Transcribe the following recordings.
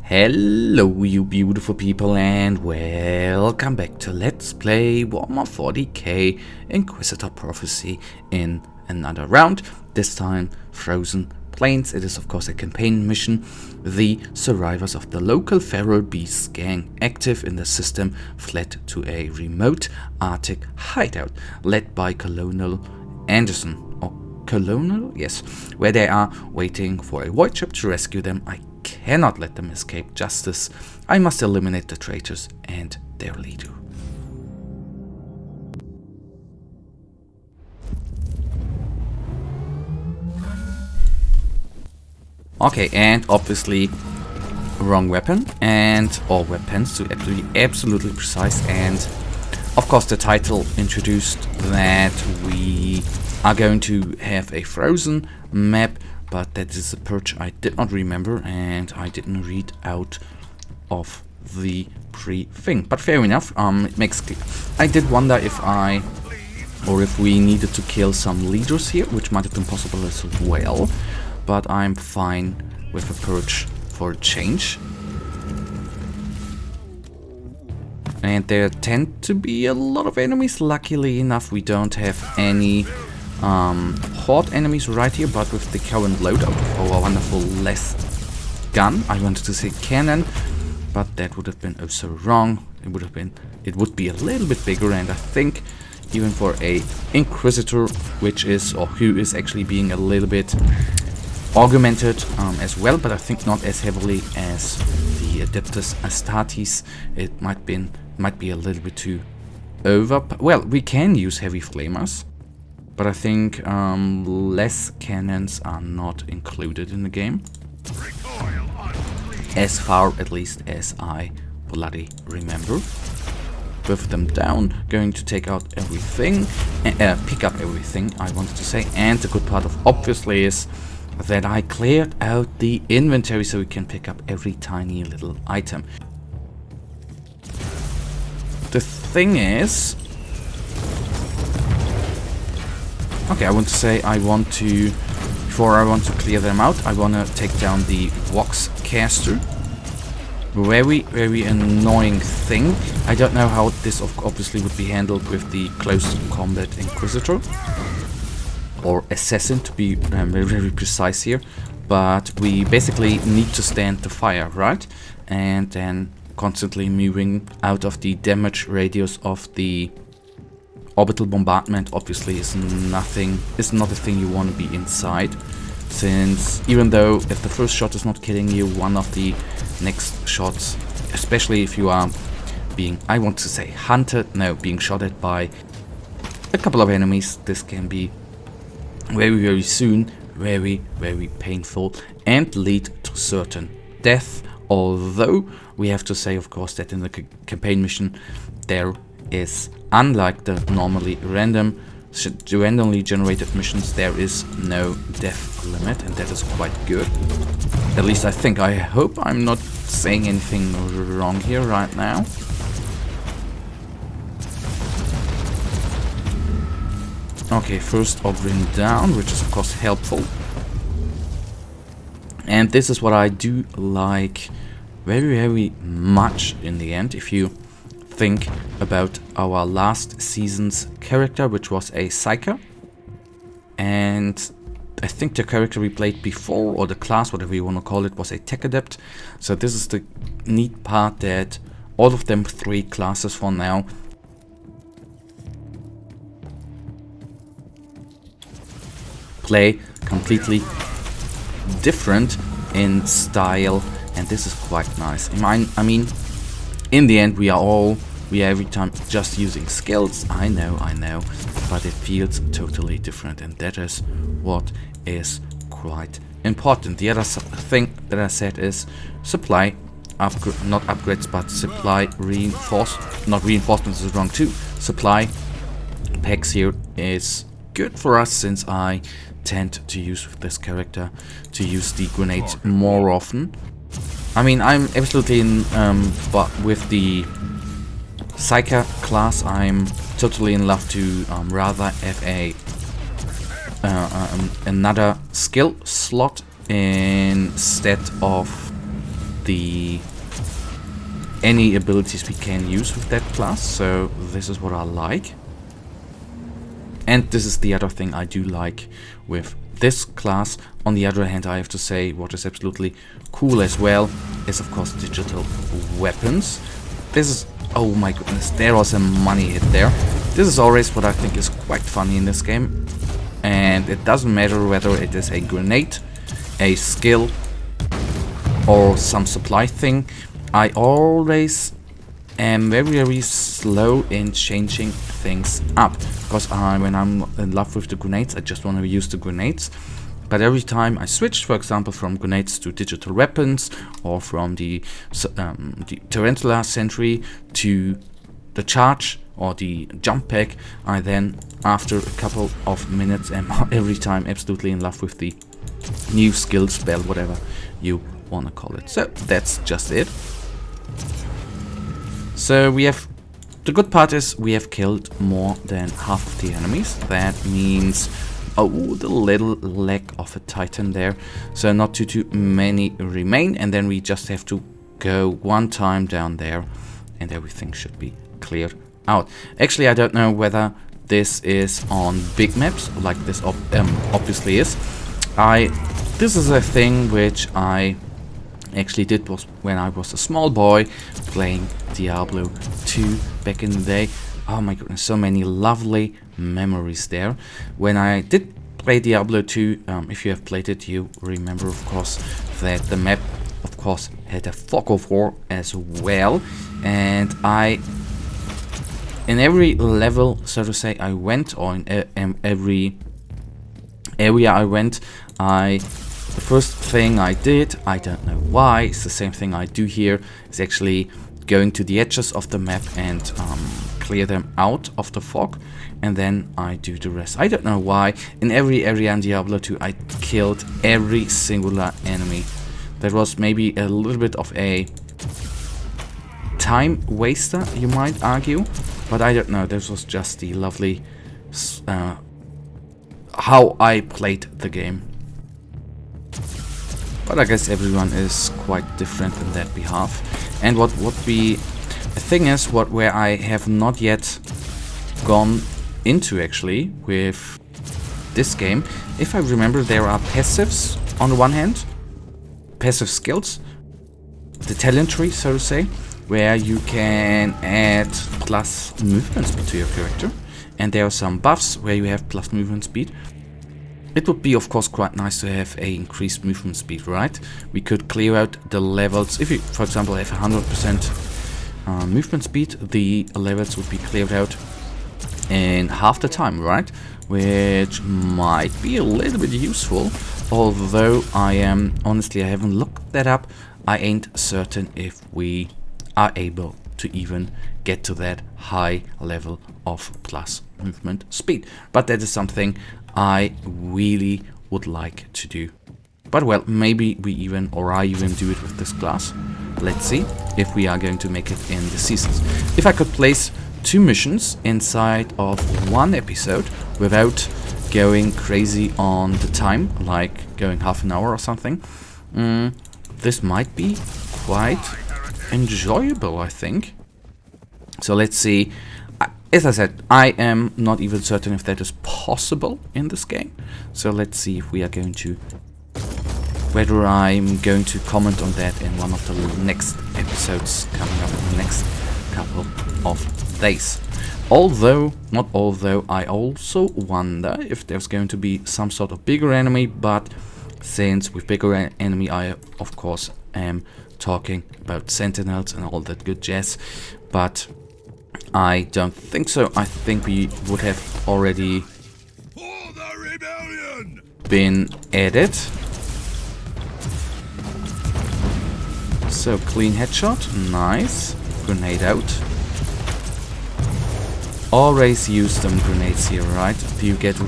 Hello you beautiful people and welcome back to Let's Play Warhammer 40k Inquisitor Prophecy in another round, this time Frozen Plains. It is of course a campaign mission. The survivors of the local feral beast gang active in the system fled to a remote Arctic hideout led by Colonel Andersen, or Colonel? Yes, where they are waiting for a void ship to rescue them. I cannot let them escape justice. I must eliminate the traitors and their leader. Okay, and obviously wrong weapon, and all weapons to be absolutely precise. And of course the title introduced that we are going to have a frozen map, but that is a perch I did not remember and I didn't read out of the pre-thing. But fair enough, it makes... I did wonder if we needed to kill some leaders here, which might have been possible as well. But I'm fine with a perch for a change. And there tend to be a lot of enemies. Luckily enough, we don't have any horde enemies right here, but with the current loadout of our wonderful less gun, I wanted to say cannon, but that would have been oh so wrong. It would be a little bit bigger, and I think even for a Inquisitor, which is, or who is actually being a little bit augmented as well, but I think not as heavily as the Adeptus Astartes, it might be a little bit too over. Well, we can use heavy flamers, but I think less cannons are not included in the game, as far at least as I bloody remember. With them down, going to take out everything, pick up everything I wanted to say. And the good part of obviously is that I cleared out the inventory so we can pick up every tiny little item. The thing is, okay, I want to say before I want to clear them out, I want to take down the Vox caster. Very, very annoying thing. I don't know how this obviously would be handled with the close combat Inquisitor. Or assassin, to be very, very precise here. But we basically need to stand the fire, right? And then constantly moving out of the damage radius of the orbital bombardment obviously is not a thing you want to be inside, since even though if the first shot is not killing you, one of the next shots, especially if you are being, I want to say hunted, no, being shot at by a couple of enemies, this can be very, very soon very, very painful and lead to certain death. Although we have to say, of course, that in the campaign mission there is, unlike the randomly generated missions, there is no death limit, and that is quite good. At least I think. I hope I'm not saying anything wrong here right now. Okay, first Ogrin down, which is of course helpful. And this is what I do like very, very much in the end, if you think about our last season's character, which was a Psyker. And I think the character we played before, or the class, whatever you want to call it, was a Tech Adept. So this is the neat part, that all of them three classes for now play completely different in style, and this is quite nice. I mean, in the end, we are every time just using skills. I know, but it feels totally different, and that is what is quite important. The other thing that I said is supply not upgrades, but supply not reinforcements is wrong too. Supply packs here is good for us, since I tend to use with this character to use the grenades more often. I mean, I'm absolutely in, but with the Psyker class, I'm totally in love to rather have another skill slot instead of any abilities we can use with that class, so this is what I like. And this is the other thing I do like with this class. On the other hand, I have to say, what is absolutely cool as well is, of course, digital weapons. This is, oh my goodness, there was a money hit there. This is always what I think is quite funny in this game. And it doesn't matter whether it is a grenade, a skill, or some supply thing. I always am very slow in changing things up, because when I'm in love with the grenades, I just want to use the grenades. But every time I switch, for example, from grenades to digital weapons, or from the Tarantula Sentry to the charge or the jump pack, I then, after a couple of minutes, am every time absolutely in love with the new skill, spell, whatever you want to call it. So that's just it. So we have, the good part is we have killed more than half of the enemies. That means, oh, the little lack of a titan there. So not too many remain, and then we just have to go one time down there and everything should be cleared out. Actually, I don't know whether this is on big maps like this obviously is. This is a thing which I actually did was when I was a small boy playing Diablo 2 back in the day. Oh my goodness, so many lovely memories there. When I did play Diablo 2, if you have played it, you remember, of course, that the map, of course, had a fog of war as well. And in every level, so to say, I went, or in every area I went, the first thing I did, I don't know why, it's the same thing I do here, is actually going to the edges of the map and clear them out of the fog, and then I do the rest. I don't know why. In every area in Diablo 2, I killed every singular enemy. That was maybe a little bit of a time waster, you might argue, but I don't know. This was just the lovely how I played the game. But I guess everyone is quite different in that behalf. And the thing is, where I have not yet gone into actually with this game, if I remember, there are passives on the one hand, passive skills, the talent tree, so to say, where you can add plus movement speed to your character, and there are some buffs where you have plus movement speed. It would be, of course, quite nice to have a increased movement speed, right? We could clear out the levels. If you, for example, have 100% movement speed, the levels would be cleared out in half the time, right? Which might be a little bit useful, although honestly, I haven't looked that up. I ain't certain if we are able to even get to that high level of plus movement speed. But that is something I really would like to do. But well, maybe I even do it with this class. Let's see if we are going to make it in the seasons. If I could place 2 missions inside of 1 episode without going crazy on the time, like going half an hour or something, this might be quite enjoyable, I think. So let's see. As I said, I am not even certain if that is possible in this game. So let's see if we are going to, whether I'm going to comment on that in one of the next episodes coming up in the next couple of days. Not although, I also wonder if there's going to be some sort of bigger enemy, but since with bigger enemy, I of course am talking about sentinels and all that good jazz, but I don't think so. I think we would have already been added. So clean headshot, nice. Grenade out. Always use them grenades here, right? You get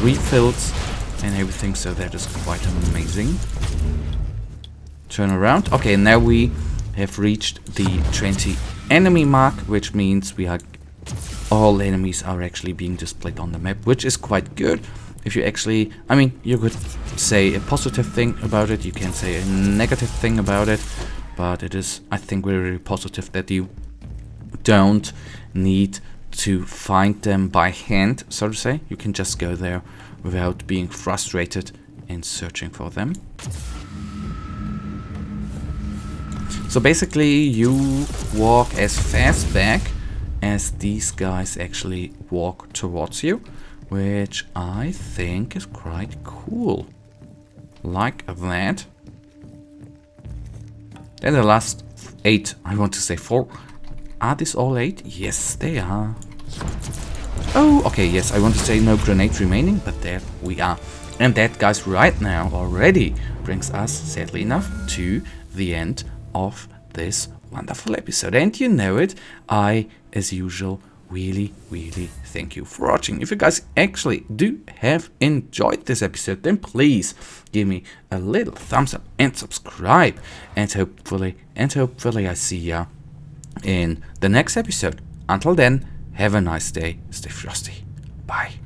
refills and everything, so that is quite amazing. Turn around. Okay, now we have reached the 20 enemy mark, which means all enemies are actually being displayed on the map, which is quite good. If you actually, I mean, you could say a positive thing about it, you can say a negative thing about it, but it is, I think, very positive that you don't need to find them by hand, so to say. You can just go there without being frustrated in searching for them. So basically you walk as fast back as these guys actually walk towards you, which I think is quite cool. Like that. Then the last 8, I want to say 4. Are these all 8? Yes, they are. Oh, okay, yes, I want to say no grenades remaining, but there we are. And that, guys, right now already brings us, sadly enough, to the end of this wonderful episode. And you know it, I, as usual, really thank you for watching. If you guys actually do have enjoyed this episode, then please give me a little thumbs up and subscribe. And hopefully I see ya in the next episode. Until then, have a nice day. Stay frosty. Bye.